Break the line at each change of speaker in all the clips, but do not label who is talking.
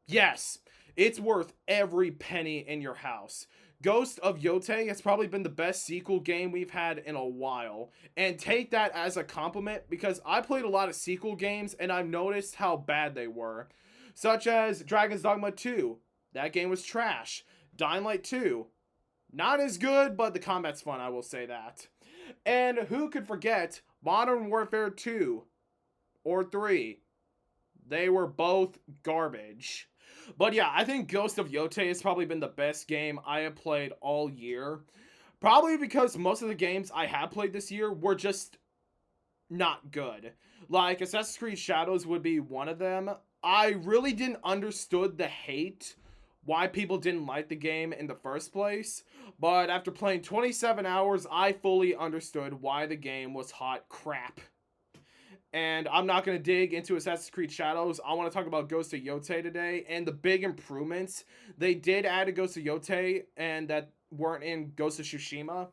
Yes, it's worth every penny in your house. Ghost of Yōtei has probably been the best sequel game we've had in a while. And take that as a compliment because I played a lot of sequel games and I've noticed how bad they were. Such as Dragon's Dogma 2. That game was trash. Dying Light 2. Not as good, but the combat's fun, I will say that. And who could forget Modern Warfare 2 or 3? They were both garbage. But yeah, I think Ghost of Yōtei has probably been the best game I have played all year. Probably because most of the games I have played this year were just not good. Like Assassin's Creed Shadows would be one of them. I really didn't understood the hate why people didn't like the game in the first place, but after playing 27 hours, I fully understood why the game was hot crap. And I'm not going to dig into Assassin's Creed Shadows. I want to talk about Ghost of Yōtei today and the big improvements they did add to Ghost of Yōtei and that weren't in Ghost of Tsushima.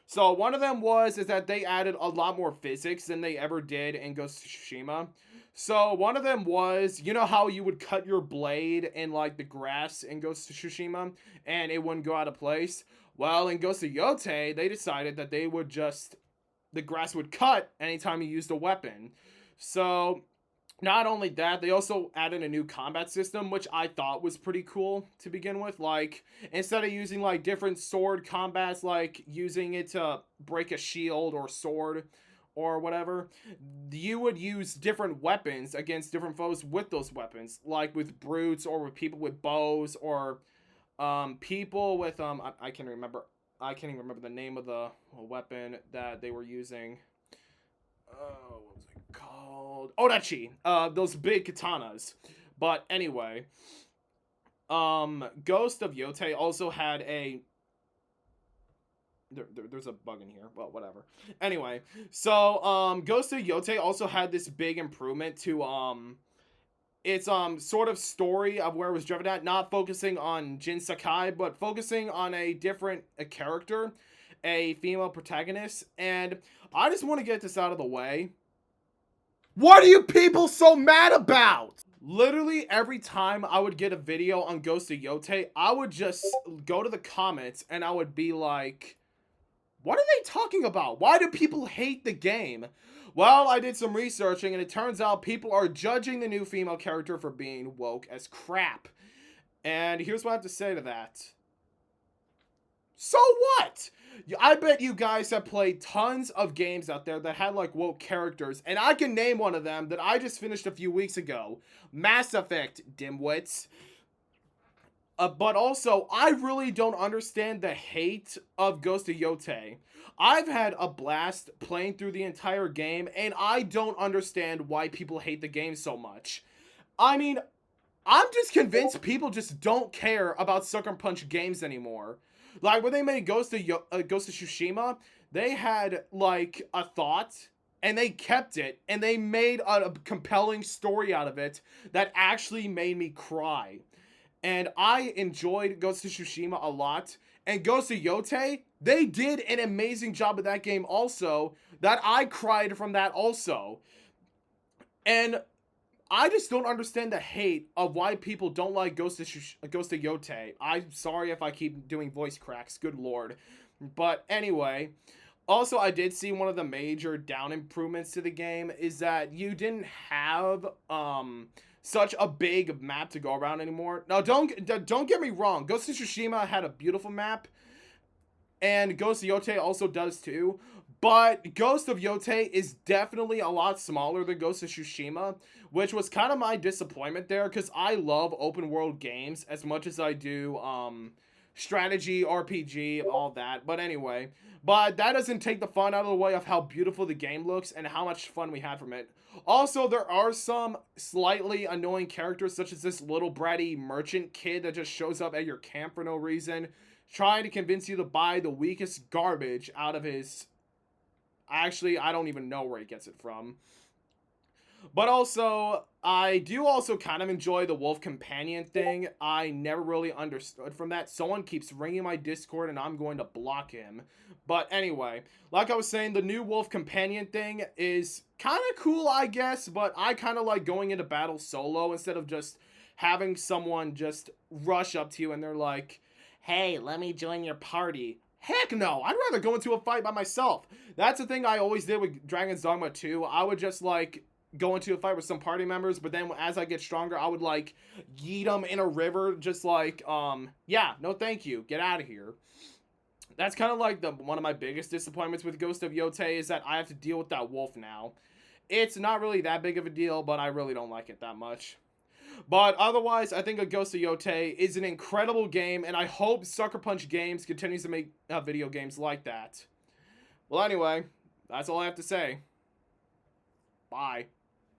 So one of them is that they added a lot more physics than they ever did in Ghost of Tsushima. So one of them was, you know how you would cut your blade in like the grass in Ghost of Tsushima and it wouldn't go out of place? Well, in Ghost of Yōtei, they decided that they would just the grass would cut anytime you used a weapon. So not only that, they also added a new combat system, which I thought was pretty cool to begin with. Like, instead of using like different sword combats, like using it to break a shield or sword or whatever, you would use different weapons against different foes with those weapons, like with brutes or with people with bows or people with I can't remember. I can't even remember the name of the weapon that they were using. What was it called? Odachi. Those big katanas. But anyway, Ghost of Yōtei also had a. There's a bug in here, but whatever. Anyway, so Ghost of Yōtei also had this big improvement to its sort of story of where it was driven at, not focusing on Jin Sakai, but focusing on a different character, a female protagonist. And I just want to get this out of the way. What are you people so mad about? Literally every time I would get a video on Ghost of Yōtei, I would just go to the comments and I would be like, what are they talking about? Why do people hate the game? Well, I did some researching, and it turns out people are judging the new female character for being woke as crap. And here's what I have to say to that. So what? I bet you guys have played tons of games out there that had like woke characters, and I can name one of them that I just finished a few weeks ago. Mass Effect, dimwits. But also, I really don't understand the hate of Ghost of Yōtei. I've had a blast playing through the entire game, and I don't understand why people hate the game so much. I mean, I'm just convinced people just don't care about Sucker Punch games anymore. Like, when they made Ghost of Tsushima, they had, like, a thought, and they kept it, and they made a compelling story out of it that actually made me cry. And I enjoyed Ghost of Tsushima a lot. And Ghost of Yōtei, they did an amazing job of that game also, that I cried from that also. And I just don't understand the hate of why people don't like Ghost of Yōtei. I'm sorry if I keep doing voice cracks, good lord. But anyway, also I did see one of the major down improvements to the game is that you didn't have such a big map to go around anymore. Now, don't get me wrong. Ghost of Tsushima had a beautiful map, and Ghost of Yōtei also does too. But Ghost of Yōtei is definitely a lot smaller than Ghost of Tsushima, which was kind of my disappointment there, because I love open world games as much as I do strategy, RPG, all that. But anyway, but that doesn't take the fun out of the way of how beautiful the game looks and how much fun we had from it. Also, there are some slightly annoying characters, such as this little bratty merchant kid that just shows up at your camp for no reason, trying to convince you to buy the weakest garbage out of his... Actually, I don't even know where he gets it from. But also, I do also kind of enjoy the wolf companion thing. I never really understood from that. Someone keeps ringing my Discord and I'm going to block him. But anyway, like I was saying, the new wolf companion thing is kind of cool, I guess. But I kind of like going into battle solo instead of just having someone just rush up to you and they're like, hey, let me join your party. Heck no, I'd rather go into a fight by myself. That's the thing I always did with Dragon's Dogma 2. I would just like go into a fight with some party members, but then as I get stronger, I would like yeet them in a river, just like, yeah, no thank you, get out of here. That's kind of like the one of my biggest disappointments with Ghost of Yōtei is that I have to deal with that wolf now. It's not really that big of a deal, but I really don't like it that much. But otherwise, I think a Ghost of Yōtei is an incredible game, and I hope Sucker Punch Games continues to make video games like that. Well, anyway, that's all I have to say. Bye.